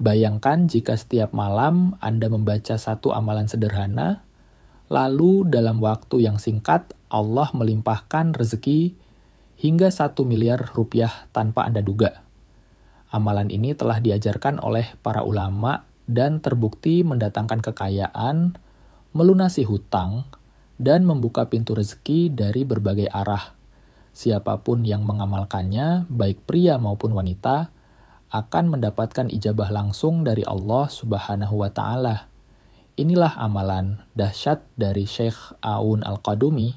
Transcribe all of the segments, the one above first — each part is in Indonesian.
Bayangkan jika setiap malam Anda membaca satu amalan sederhana, lalu dalam waktu yang singkat Allah melimpahkan rezeki hingga 1 miliar rupiah tanpa Anda duga. Amalan ini telah diajarkan oleh para ulama dan terbukti mendatangkan kekayaan, melunasi hutang, dan membuka pintu rezeki dari berbagai arah. Siapapun yang mengamalkannya, baik pria maupun wanita, akan mendapatkan ijabah langsung dari Allah Subhanahu wa Ta'ala. Inilah amalan dahsyat dari Syekh Aun Al-Qadumi,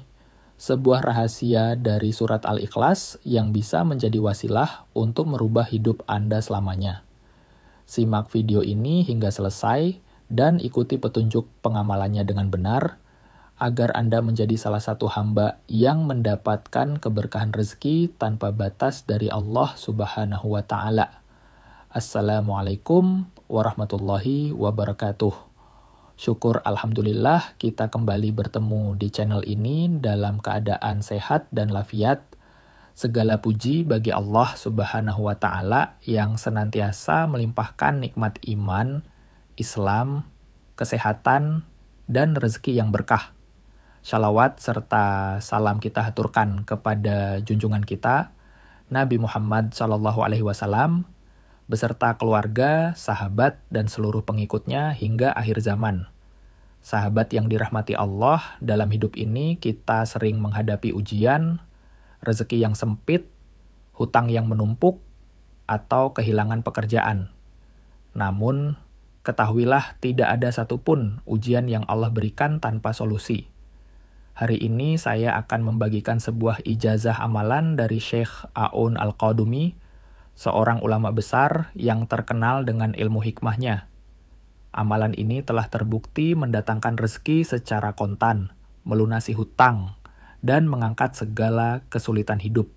sebuah rahasia dari surat Al-Ikhlas yang bisa menjadi wasilah untuk merubah hidup Anda selamanya. Simak video ini hingga selesai dan ikuti petunjuk pengamalannya dengan benar, agar Anda menjadi salah satu hamba yang mendapatkan keberkahan rezeki tanpa batas dari Allah Subhanahu wa Ta'ala. Assalamualaikum warahmatullahi wabarakatuh. Syukur alhamdulillah kita kembali bertemu di channel ini dalam keadaan sehat dan lafiat. Segala puji bagi Allah Subhanahu wa Ta'ala yang senantiasa melimpahkan nikmat iman, Islam, kesehatan, dan rezeki yang berkah. Shalawat serta salam kita haturkan kepada junjungan kita, Nabi Muhammad SAW, beserta keluarga, sahabat, dan seluruh pengikutnya hingga akhir zaman. Sahabat yang dirahmati Allah, dalam hidup ini kita sering menghadapi ujian, rezeki yang sempit, hutang yang menumpuk, atau kehilangan pekerjaan. Namun, ketahuilah tidak ada satupun ujian yang Allah berikan tanpa solusi. Hari ini saya akan membagikan sebuah ijazah amalan dari Syekh Aun Al-Qadumi, seorang ulama besar yang terkenal dengan ilmu hikmahnya. Amalan ini telah terbukti mendatangkan rezeki secara kontan, melunasi hutang, dan mengangkat segala kesulitan hidup.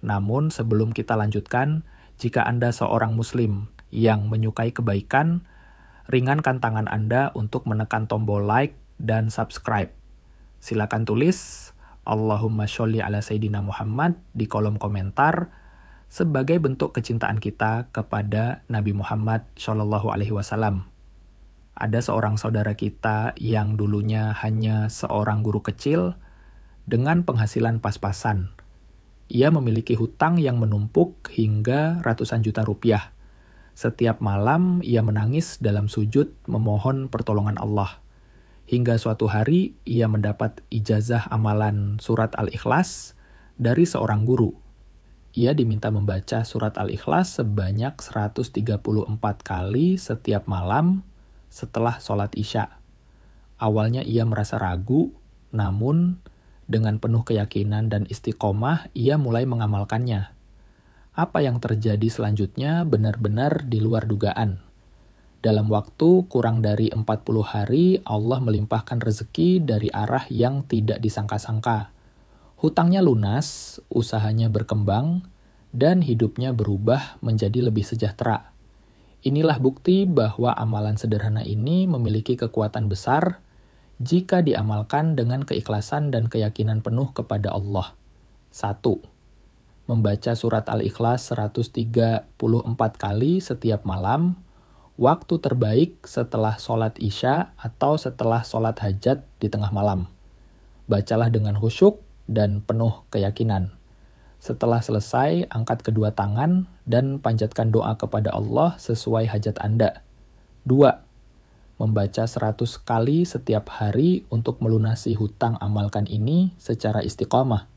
Namun sebelum kita lanjutkan, jika Anda seorang muslim yang menyukai kebaikan, ringankan tangan Anda untuk menekan tombol like dan subscribe. Silakan tulis Allahumma sholli ala Sayyidina Muhammad di kolom komentar sebagai bentuk kecintaan kita kepada Nabi Muhammad SAW. Ada seorang saudara kita yang dulunya hanya seorang guru kecil dengan penghasilan pas-pasan. Ia memiliki hutang yang menumpuk hingga ratusan juta rupiah. Setiap malam ia menangis dalam sujud memohon pertolongan Allah. Hingga suatu hari ia mendapat ijazah amalan surat Al-Ikhlas dari seorang guru. Ia diminta membaca surat Al-Ikhlas sebanyak 134 kali setiap malam setelah sholat Isya. Awalnya ia merasa ragu, namun dengan penuh keyakinan dan istiqomah ia mulai mengamalkannya. Apa yang terjadi selanjutnya benar-benar di luar dugaan. Dalam waktu kurang dari 40 hari, Allah melimpahkan rezeki dari arah yang tidak disangka-sangka. Hutangnya lunas, usahanya berkembang, dan hidupnya berubah menjadi lebih sejahtera. Inilah bukti bahwa amalan sederhana ini memiliki kekuatan besar jika diamalkan dengan keikhlasan dan keyakinan penuh kepada Allah. 1. Membaca surat Al-Ikhlas 134 kali setiap malam, waktu terbaik setelah sholat Isya atau setelah sholat hajat di tengah malam. Bacalah dengan khusyuk dan penuh keyakinan. Setelah selesai, angkat kedua tangan dan panjatkan doa kepada Allah sesuai hajat Anda. 2. Membaca 100 kali setiap hari untuk melunasi hutang amalkan ini secara istiqamah.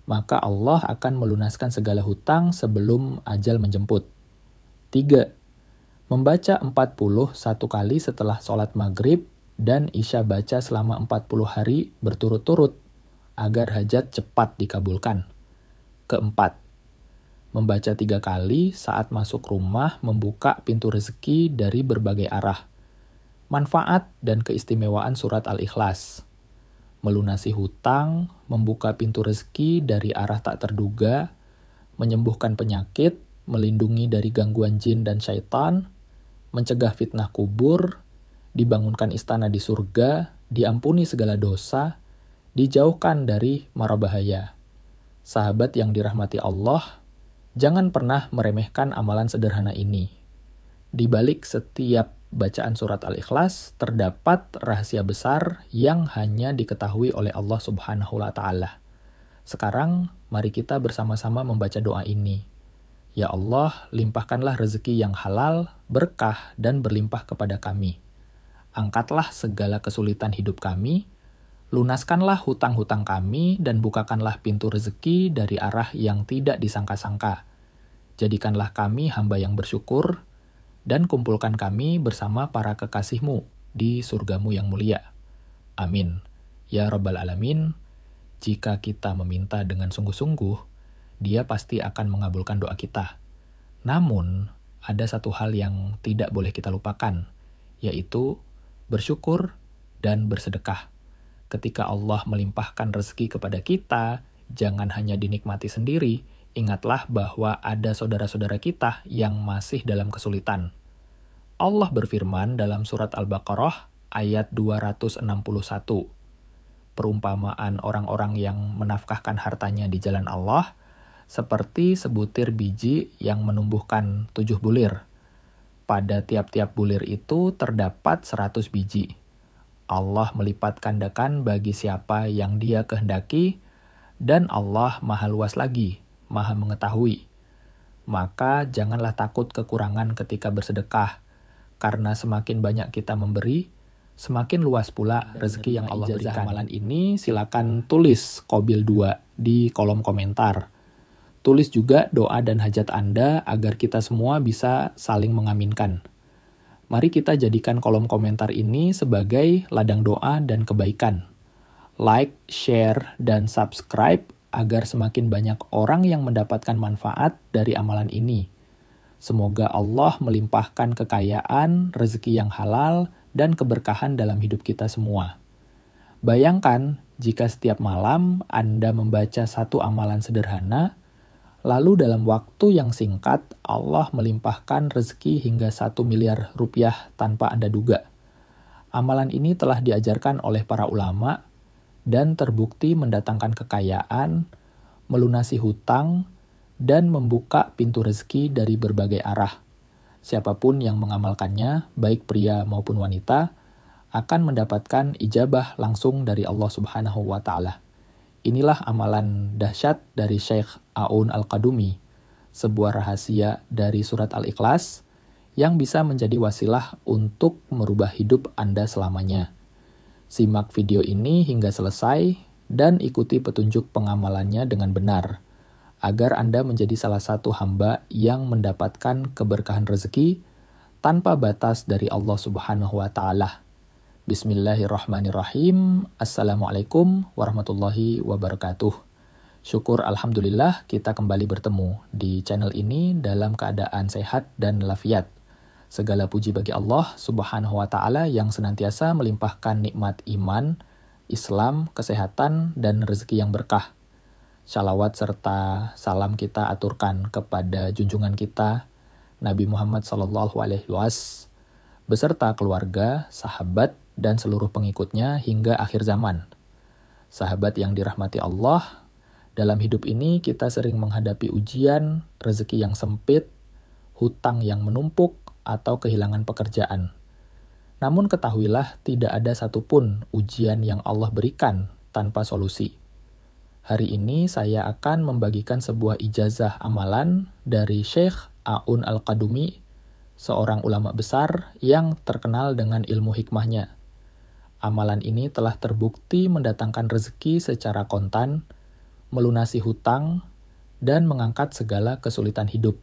Maka Allah akan melunaskan segala hutang sebelum ajal menjemput. 3. Membaca 41 kali setelah sholat maghrib dan Isya baca selama 40 hari berturut-turut, agar hajat cepat dikabulkan. 4. Membaca 3 kali saat masuk rumah membuka pintu rezeki dari berbagai arah. Manfaat dan keistimewaan surat Al-Ikhlas. Melunasi hutang, membuka pintu rezeki dari arah tak terduga, menyembuhkan penyakit, melindungi dari gangguan jin dan syaitan, mencegah fitnah kubur, dibangunkan istana di surga, diampuni segala dosa, dijauhkan dari mara bahaya. Sahabat yang dirahmati Allah, jangan pernah meremehkan amalan sederhana ini. Di balik setiap bacaan surat Al-Ikhlas terdapat rahasia besar yang hanya diketahui oleh Allah Subhanahu wa Ta'ala. Sekarang, mari kita bersama-sama membaca doa ini. Ya Allah, limpahkanlah rezeki yang halal, berkah, dan berlimpah kepada kami. Angkatlah segala kesulitan hidup kami, lunaskanlah hutang-hutang kami, dan bukakanlah pintu rezeki dari arah yang tidak disangka-sangka. Jadikanlah kami hamba yang bersyukur, dan kumpulkan kami bersama para kekasih-Mu di surga-Mu yang mulia. Amin. Ya Rabbal Alamin, jika kita meminta dengan sungguh-sungguh, Dia pasti akan mengabulkan doa kita. Namun, ada satu hal yang tidak boleh kita lupakan, yaitu bersyukur dan bersedekah. Ketika Allah melimpahkan rezeki kepada kita, jangan hanya dinikmati sendiri, ingatlah bahwa ada saudara-saudara kita yang masih dalam kesulitan. Allah berfirman dalam surat Al-Baqarah ayat 261. Perumpamaan orang-orang yang menafkahkan hartanya di jalan Allah seperti sebutir biji yang menumbuhkan 7 bulir. Pada tiap-tiap bulir itu terdapat 100 biji. Allah melipat gandakan bagi siapa yang Dia kehendaki, dan Allah Maha Luas lagi, Maha Mengetahui. Maka janganlah takut kekurangan ketika bersedekah, karena semakin banyak kita memberi, semakin luas pula rezeki yang Allah berikan. Amalan ini silakan tulis Qobil 2 di kolom komentar. Tulis juga doa dan hajat Anda agar kita semua bisa saling mengaminkan. Mari kita jadikan kolom komentar ini sebagai ladang doa dan kebaikan. Like, share, dan subscribe agar semakin banyak orang yang mendapatkan manfaat dari amalan ini. Semoga Allah melimpahkan kekayaan, rezeki yang halal, dan keberkahan dalam hidup kita semua. Bayangkan jika setiap malam Anda membaca satu amalan sederhana, lalu dalam waktu yang singkat Allah melimpahkan rezeki hingga 1 miliar rupiah tanpa Anda duga. Amalan ini telah diajarkan oleh para ulama dan terbukti mendatangkan kekayaan, melunasi hutang, dan membuka pintu rezeki dari berbagai arah. Siapapun yang mengamalkannya, baik pria maupun wanita, akan mendapatkan ijabah langsung dari Allah Subhanahu wa Ta'ala. Inilah amalan dahsyat dari Syekh Aun Al-Qadumi, sebuah rahasia dari surat Al-Ikhlas yang bisa menjadi wasilah untuk merubah hidup Anda selamanya. Simak video ini hingga selesai dan ikuti petunjuk pengamalannya dengan benar, agar Anda menjadi salah satu hamba yang mendapatkan keberkahan rezeki tanpa batas dari Allah Subhanahu wa Ta'ala. Bismillahirrahmanirrahim. Assalamualaikum warahmatullahi wabarakatuh. Syukur alhamdulillah kita kembali bertemu di channel ini dalam keadaan sehat dan lafiat. Segala puji bagi Allah Subhanahu wa Ta'ala yang senantiasa melimpahkan nikmat iman, Islam, kesehatan, dan rezeki yang berkah. Shalawat serta salam kita aturkan kepada junjungan kita Nabi Muhammad SAW beserta keluarga, sahabat, dan seluruh pengikutnya hingga akhir zaman. Sahabat yang dirahmati Allah, dalam hidup ini kita sering menghadapi ujian, rezeki yang sempit, hutang yang menumpuk, atau kehilangan pekerjaan. Namun ketahuilah tidak ada satupun ujian yang Allah berikan tanpa solusi. Hari ini saya akan membagikan sebuah ijazah amalan dari Syekh Aun Al-Qadumi, seorang ulama besar yang terkenal dengan ilmu hikmahnya. Amalan ini telah terbukti mendatangkan rezeki secara kontan, melunasi hutang, dan mengangkat segala kesulitan hidup.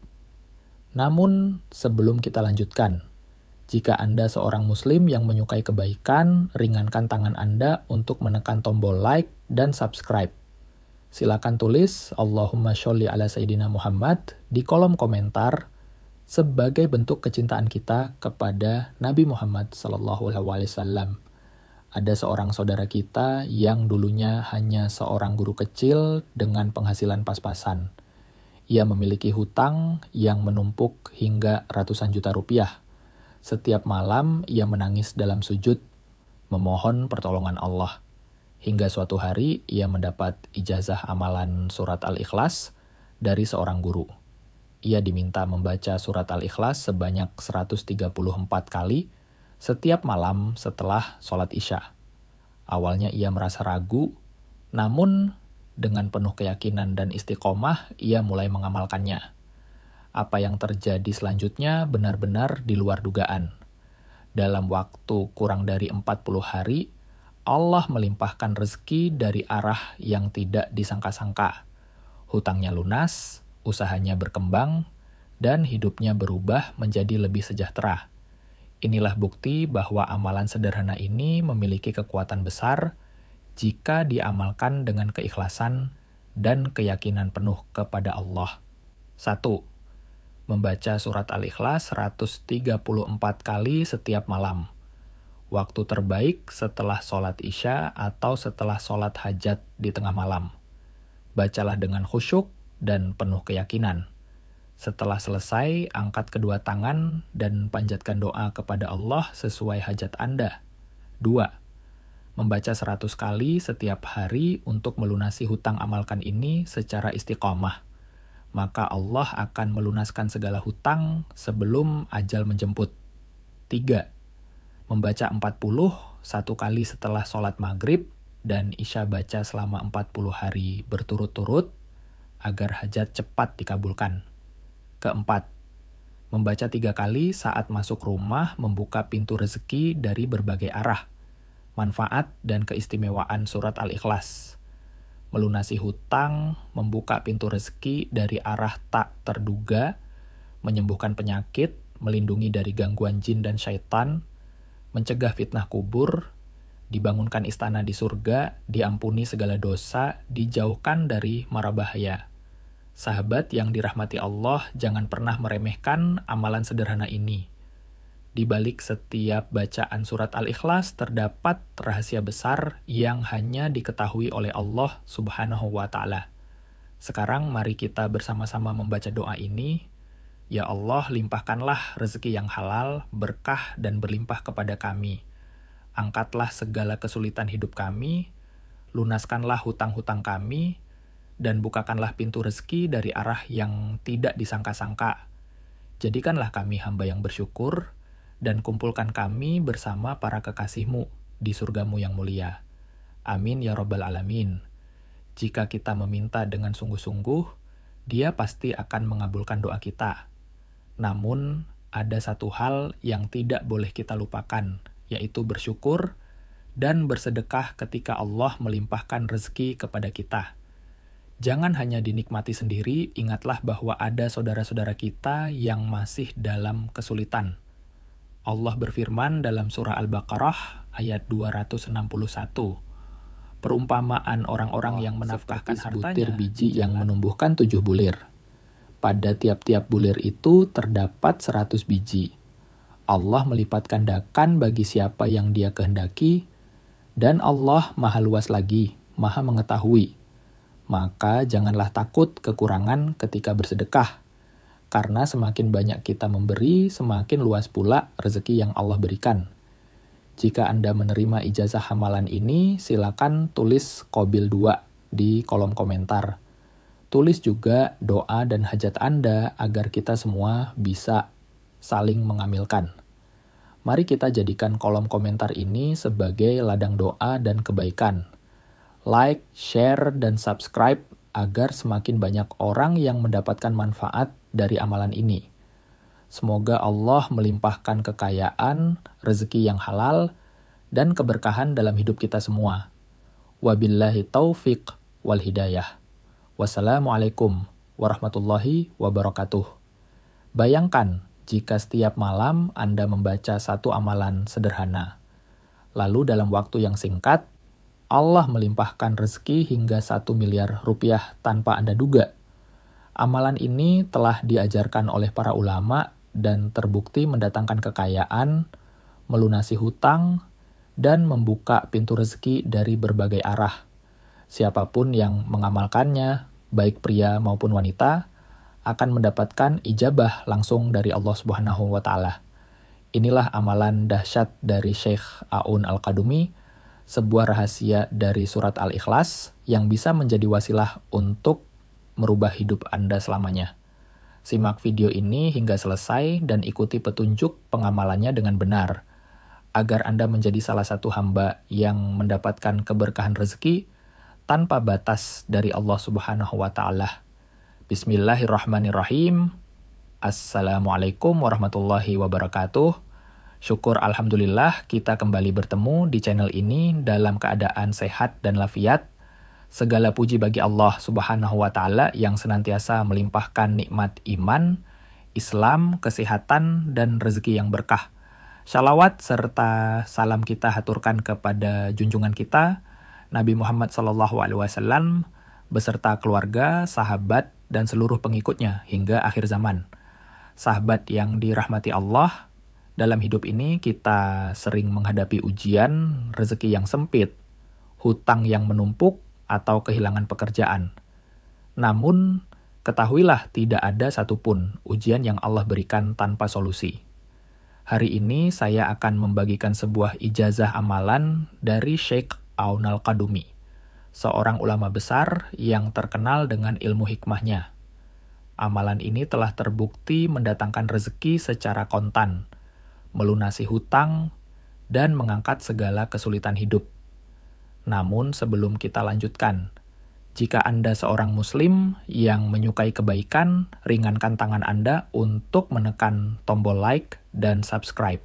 Namun, sebelum kita lanjutkan, jika Anda seorang muslim yang menyukai kebaikan, ringankan tangan Anda untuk menekan tombol like dan subscribe. Silakan tulis Allahumma sholli ala Sayyidina Muhammad di kolom komentar sebagai bentuk kecintaan kita kepada Nabi Muhammad SAW. Ada seorang saudara kita yang dulunya hanya seorang guru kecil dengan penghasilan pas-pasan. Ia memiliki hutang yang menumpuk hingga ratusan juta rupiah. Setiap malam ia menangis dalam sujud, memohon pertolongan Allah. Hingga suatu hari ia mendapat ijazah amalan surat Al-Ikhlas dari seorang guru. ia diminta membaca surat Al-Ikhlas sebanyak 134 kali setiap malam setelah sholat Isya. Awalnya ia merasa ragu, namun dengan penuh keyakinan dan istiqomah, ia mulai mengamalkannya. Apa yang terjadi selanjutnya benar-benar di luar dugaan. Dalam waktu kurang dari 40 hari, Allah melimpahkan rezeki dari arah yang tidak disangka-sangka. Hutangnya lunas, usahanya berkembang, dan hidupnya berubah menjadi lebih sejahtera. Inilah bukti bahwa amalan sederhana ini memiliki kekuatan besar jika diamalkan dengan keikhlasan dan keyakinan penuh kepada Allah. 1. Membaca surat Al-Ikhlas 134 kali setiap malam. Waktu terbaik setelah sholat Isya atau setelah sholat hajat di tengah malam. Bacalah dengan khusyuk dan penuh keyakinan. Setelah selesai, angkat kedua tangan dan panjatkan doa kepada Allah sesuai hajat Anda. 2. Membaca 100 kali setiap hari untuk melunasi hutang amalkan ini secara istiqomah. Maka Allah akan melunaskan segala hutang sebelum ajal menjemput. 3. Membaca 41 kali setelah sholat maghrib dan Isya baca selama 40 hari berturut-turut agar hajat cepat dikabulkan. Keempat, membaca 3 kali saat masuk rumah membuka pintu rezeki dari berbagai arah. Manfaat dan keistimewaan surat Al-Ikhlas. Melunasi hutang, membuka pintu rezeki dari arah tak terduga, menyembuhkan penyakit, melindungi dari gangguan jin dan syaitan, mencegah fitnah kubur, dibangunkan istana di surga, diampuni segala dosa, dijauhkan dari mara bahaya. Sahabat yang dirahmati Allah, jangan pernah meremehkan amalan sederhana ini. Di balik setiap bacaan surat Al-Ikhlas terdapat rahasia besar yang hanya diketahui oleh Allah Subhanahu wa Ta'ala. Sekarang mari kita bersama-sama membaca doa ini. Ya Allah, limpahkanlah rezeki yang halal, berkah dan berlimpah kepada kami. Angkatlah segala kesulitan hidup kami, lunaskanlah hutang-hutang kami, dan bukakanlah pintu rezeki dari arah yang tidak disangka-sangka. Jadikanlah kami hamba yang bersyukur, dan kumpulkan kami bersama para kekasih-Mu di surga-Mu yang mulia. Amin ya Rabbal Alamin. Jika kita meminta dengan sungguh-sungguh, Dia pasti akan mengabulkan doa kita. Namun, ada satu hal yang tidak boleh kita lupakan, yaitu bersyukur dan bersedekah ketika Allah melimpahkan rezeki kepada kita. Jangan hanya dinikmati sendiri, ingatlah bahwa ada saudara-saudara kita yang masih dalam kesulitan. Allah berfirman dalam surah Al-Baqarah ayat 261. Perumpamaan orang-orang yang menafkahkan hartanya biji yang menumbuhkan 7 bulir. Pada tiap-tiap bulir itu terdapat 100 biji. Allah melipat gandakan bagi siapa yang Dia kehendaki, dan Allah Maha Luas lagi, Maha Mengetahui. Maka janganlah takut kekurangan ketika bersedekah, karena semakin banyak kita memberi, semakin luas pula rezeki yang Allah berikan. Jika Anda menerima ijazah hamalan ini, silakan tulis Qabil 2 di kolom komentar. Tulis juga doa dan hajat Anda agar kita semua bisa saling mengamilkan. Mari kita jadikan kolom komentar ini sebagai ladang doa dan kebaikan. Like, share, dan subscribe agar semakin banyak orang yang mendapatkan manfaat dari amalan ini. Semoga Allah melimpahkan kekayaan, rezeki yang halal, dan keberkahan dalam hidup kita semua. Wabillahi taufiq wal hidayah. Wassalamualaikum warahmatullahi wabarakatuh. Bayangkan jika setiap malam Anda membaca satu amalan sederhana. Lalu dalam waktu yang singkat, Allah melimpahkan rezeki hingga 1 miliar rupiah tanpa Anda duga. Amalan ini telah diajarkan oleh para ulama dan terbukti mendatangkan kekayaan, melunasi hutang, dan membuka pintu rezeki dari berbagai arah. Siapapun yang mengamalkannya, baik pria maupun wanita, akan mendapatkan ijabah langsung dari Allah Subhanahu wa Ta'ala. Inilah amalan dahsyat dari Syekh Aun Al-Qadumi, sebuah rahasia dari surat Al-Ikhlas yang bisa menjadi wasilah untuk merubah hidup Anda selamanya. Simak video ini hingga selesai dan ikuti petunjuk pengamalannya dengan benar, agar Anda menjadi salah satu hamba yang mendapatkan keberkahan rezeki tanpa batas dari Allah Subhanahu wa Ta'ala. Bismillahirrahmanirrahim. Assalamualaikum warahmatullahi wabarakatuh. Syukur alhamdulillah kita kembali bertemu di channel ini dalam keadaan sehat dan lafiat. Segala puji bagi Allah Subhanahu wa Ta'ala yang senantiasa melimpahkan nikmat iman, Islam, kesehatan, dan rezeki yang berkah. Shalawat serta salam kita haturkan kepada junjungan kita, Nabi Muhammad SAW, beserta keluarga, sahabat, dan seluruh pengikutnya hingga akhir zaman. Sahabat yang dirahmati Allah, dalam hidup ini kita sering menghadapi ujian, rezeki yang sempit, hutang yang menumpuk, atau kehilangan pekerjaan. Namun, ketahuilah tidak ada satupun ujian yang Allah berikan tanpa solusi. Hari ini saya akan membagikan sebuah ijazah amalan dari Syekh Aun Al-Qadumi, seorang ulama besar yang terkenal dengan ilmu hikmahnya. Amalan ini telah terbukti mendatangkan rezeki secara kontan, melunasi hutang, dan mengangkat segala kesulitan hidup. Namun sebelum kita lanjutkan, jika Anda seorang muslim yang menyukai kebaikan, ringankan tangan Anda untuk menekan tombol like dan subscribe.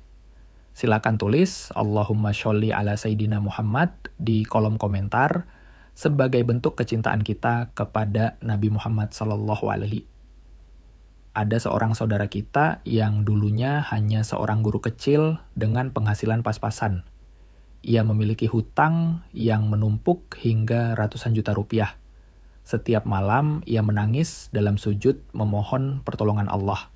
Silakan tulis Allahumma sholli ala Sayyidina Muhammad di kolom komentar sebagai bentuk kecintaan kita kepada Nabi Muhammad SAW. Ada seorang saudara kita yang dulunya hanya seorang guru kecil dengan penghasilan pas-pasan. Ia memiliki hutang yang menumpuk hingga ratusan juta rupiah. Setiap malam ia menangis dalam sujud memohon pertolongan Allah.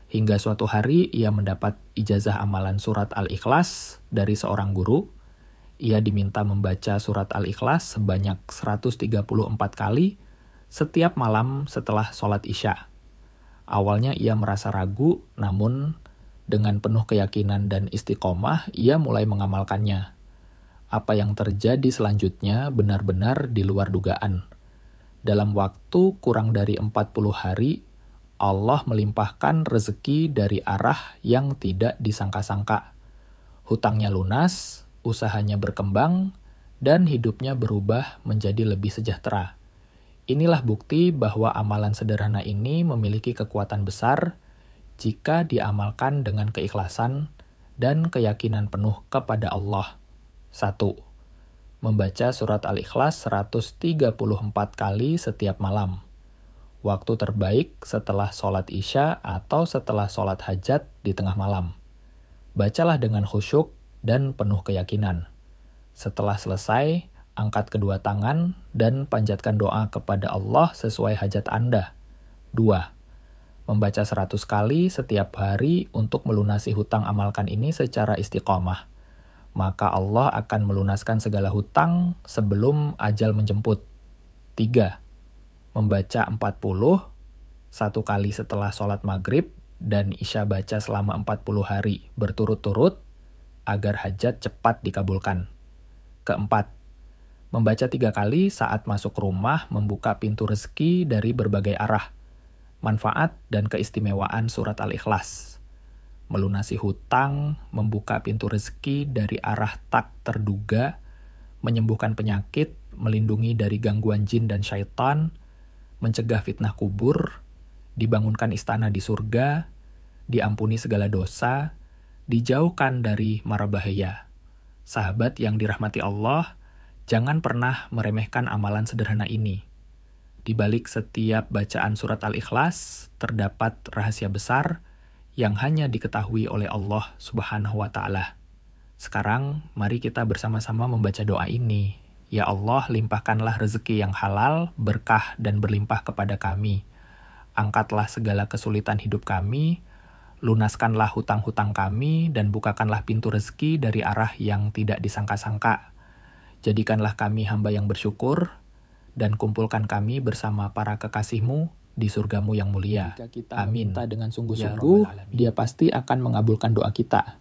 Hingga suatu hari ia mendapat ijazah amalan surat Al-Ikhlas dari seorang guru. Ia diminta membaca surat Al-Ikhlas sebanyak 134 kali setiap malam setelah sholat Isya. Awalnya ia merasa ragu, namun dengan penuh keyakinan dan istiqomah ia mulai mengamalkannya. Apa yang terjadi selanjutnya benar-benar di luar dugaan. Dalam waktu kurang dari 40 hari, Allah melimpahkan rezeki dari arah yang tidak disangka-sangka. Hutangnya lunas, usahanya berkembang, dan hidupnya berubah menjadi lebih sejahtera. Inilah bukti bahwa amalan sederhana ini memiliki kekuatan besar jika diamalkan dengan keikhlasan dan keyakinan penuh kepada Allah. 1. Membaca surat Al-Ikhlas 134 kali setiap malam. Waktu terbaik setelah sholat Isya atau setelah sholat hajat di tengah malam. Bacalah dengan khusyuk dan penuh keyakinan. Setelah selesai, angkat kedua tangan dan panjatkan doa kepada Allah sesuai hajat Anda. 2. Membaca 100 kali setiap hari untuk melunasi hutang amalkan ini secara istiqomah. Maka Allah akan melunaskan segala hutang sebelum ajal menjemput. 3. Membaca 40, 1 kali setelah sholat maghrib, dan Isya baca selama 40 hari berturut-turut, agar hajat cepat dikabulkan. 4. Membaca 3 kali saat masuk rumah membuka pintu rezeki dari berbagai arah. Manfaat dan keistimewaan surat Al-Ikhlas. Melunasi hutang, membuka pintu rezeki dari arah tak terduga, menyembuhkan penyakit, melindungi dari gangguan jin dan syaitan, mencegah fitnah kubur, dibangunkan istana di surga, diampuni segala dosa, dijauhkan dari mara bahaya. Sahabat yang dirahmati Allah, jangan pernah meremehkan amalan sederhana ini. Di balik setiap bacaan surat Al-Ikhlas, terdapat rahasia besar yang hanya diketahui oleh Allah Subhanahu wa Ta'ala. Sekarang, mari kita bersama-sama membaca doa ini. Ya Allah, limpahkanlah rezeki yang halal, berkah, dan berlimpah kepada kami. Angkatlah segala kesulitan hidup kami, lunaskanlah hutang-hutang kami, dan bukakanlah pintu rezeki dari arah yang tidak disangka-sangka. Jadikanlah kami hamba yang bersyukur, dan kumpulkan kami bersama para kekasih-Mu di surgamu yang mulia. Jika kita Amin. meminta dengan sungguh-sungguh, Dia pasti akan mengabulkan doa kita.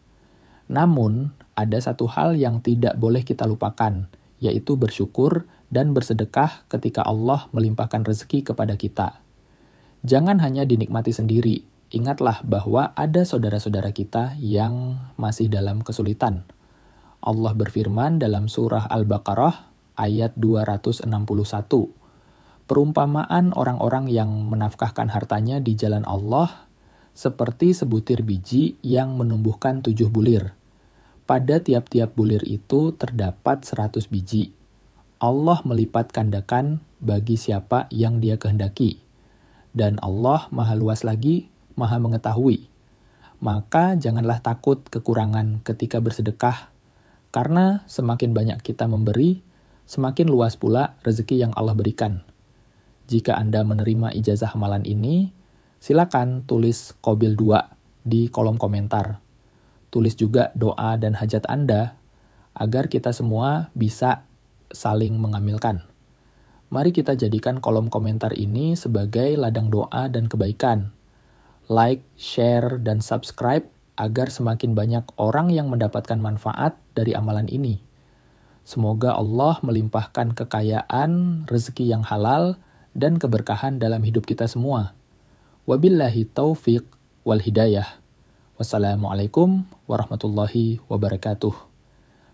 Namun, ada satu hal yang tidak boleh kita lupakan, yaitu bersyukur dan bersedekah ketika Allah melimpahkan rezeki kepada kita. Jangan hanya dinikmati sendiri, ingatlah bahwa ada saudara-saudara kita yang masih dalam kesulitan. Allah berfirman dalam surah Al-Baqarah ayat 261. Perumpamaan orang-orang yang menafkahkan hartanya di jalan Allah seperti sebutir biji yang menumbuhkan 7 bulir. Pada tiap-tiap bulir itu terdapat 100 biji. Allah melipat gandakan bagi siapa yang Dia kehendaki. Dan Allah Maha luas lagi, Maha mengetahui. Maka janganlah takut kekurangan ketika bersedekah, karena semakin banyak kita memberi, semakin luas pula rezeki yang Allah berikan. Jika Anda menerima ijazah amalan ini, silakan tulis Qabil 2 di kolom komentar. Tulis juga doa dan hajat Anda, agar kita semua bisa saling mengamilkan. Mari kita jadikan kolom komentar ini sebagai ladang doa dan kebaikan. Like, share, dan subscribe agar semakin banyak orang yang mendapatkan manfaat dari amalan ini. Semoga Allah melimpahkan kekayaan, rezeki yang halal, dan keberkahan dalam hidup kita semua. Wabillahi taufiq wal hidayah. Wassalamualaikum warahmatullahi wabarakatuh.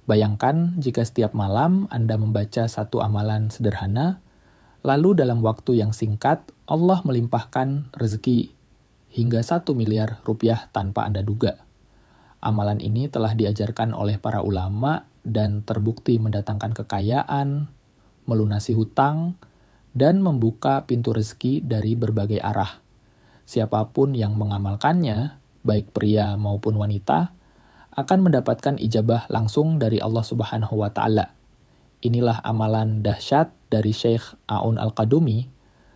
Bayangkan jika setiap malam Anda membaca satu amalan sederhana, lalu dalam waktu yang singkat Allah melimpahkan rezeki hingga 1 miliar rupiah tanpa Anda duga. Amalan ini telah diajarkan oleh para ulama dan terbukti mendatangkan kekayaan, melunasi hutang, dan membuka pintu rezeki dari berbagai arah. Siapapun yang mengamalkannya, baik pria maupun wanita, akan mendapatkan ijabah langsung dari Allah Subhanahu wa Ta'ala. Inilah amalan dahsyat dari Syekh A'un Al-Qadumi,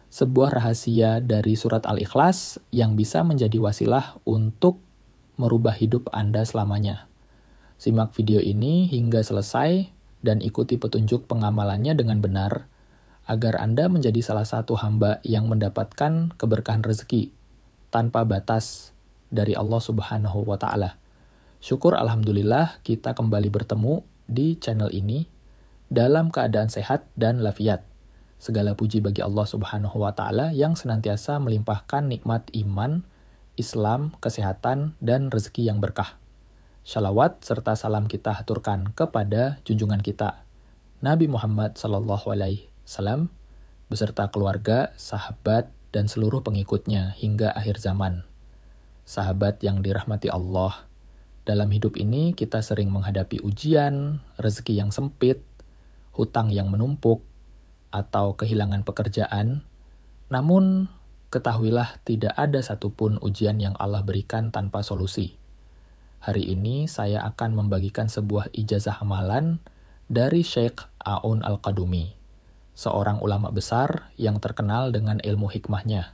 sebuah rahasia dari surat Al-Ikhlas yang bisa menjadi wasilah untuk merubah hidup Anda selamanya. Simak video ini hingga selesai dan ikuti petunjuk pengamalannya dengan benar, agar Anda menjadi salah satu hamba yang mendapatkan keberkahan rezeki tanpa batas dari Allah Subhanahu wa Ta'ala. Syukur alhamdulillah kita kembali bertemu di channel ini dalam keadaan sehat dan lafiat. Segala puji bagi Allah Subhanahu wa Ta'ala yang senantiasa melimpahkan nikmat iman, Islam, kesehatan, dan rezeki yang berkah. Shalawat serta salam kita haturkan kepada junjungan kita, Nabi Muhammad SAW, beserta keluarga, sahabat, dan seluruh pengikutnya hingga akhir zaman. Sahabat yang dirahmati Allah, dalam hidup ini kita sering menghadapi ujian, rezeki yang sempit, hutang yang menumpuk, atau kehilangan pekerjaan. Namun, ketahuilah tidak ada satupun ujian yang Allah berikan tanpa solusi. Hari ini saya akan membagikan sebuah ijazah amalan dari Syekh A'un Al-Qadumi, seorang ulama besar yang terkenal dengan ilmu hikmahnya.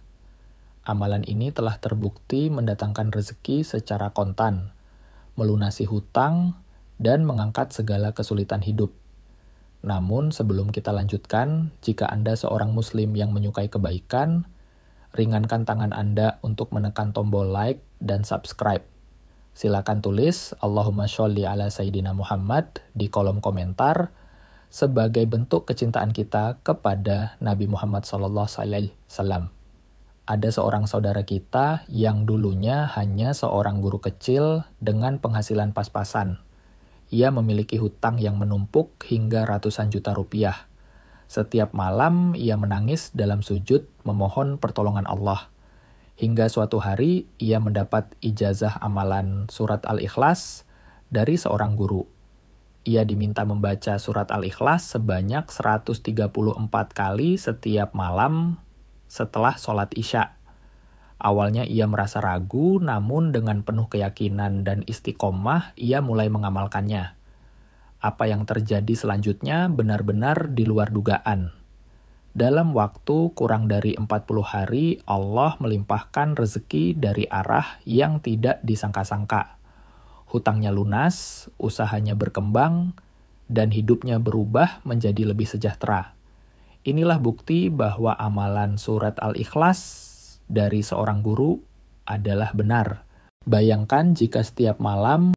Amalan ini telah terbukti mendatangkan rezeki secara kontan, melunasi hutang, dan mengangkat segala kesulitan hidup. Namun sebelum kita lanjutkan, jika Anda seorang muslim yang menyukai kebaikan, ringankan tangan Anda untuk menekan tombol like dan subscribe. Silakan tulis Allahumma sholli ala Sayyidina Muhammad di kolom komentar sebagai bentuk kecintaan kita kepada Nabi Muhammad SAW. Ada seorang saudara kita yang dulunya hanya seorang guru kecil dengan penghasilan pas-pasan. Ia memiliki hutang yang menumpuk hingga ratusan juta rupiah. Setiap malam ia menangis dalam sujud memohon pertolongan Allah. Hingga suatu hari ia mendapat ijazah amalan surat Al-Ikhlas dari seorang guru. Ia diminta membaca surat Al-Ikhlas sebanyak 134 kali setiap malam setelah sholat Isya. Awalnya ia merasa ragu, namun dengan penuh keyakinan dan istiqomah ia mulai mengamalkannya. Apa yang terjadi selanjutnya benar-benar di luar dugaan. Dalam waktu kurang dari 40 hari, Allah melimpahkan rezeki dari arah yang tidak disangka-sangka. Hutangnya lunas, usahanya berkembang, dan hidupnya berubah menjadi lebih sejahtera. Inilah bukti bahwa amalan surat Al-Ikhlas dari seorang guru adalah benar. Bayangkan jika setiap malam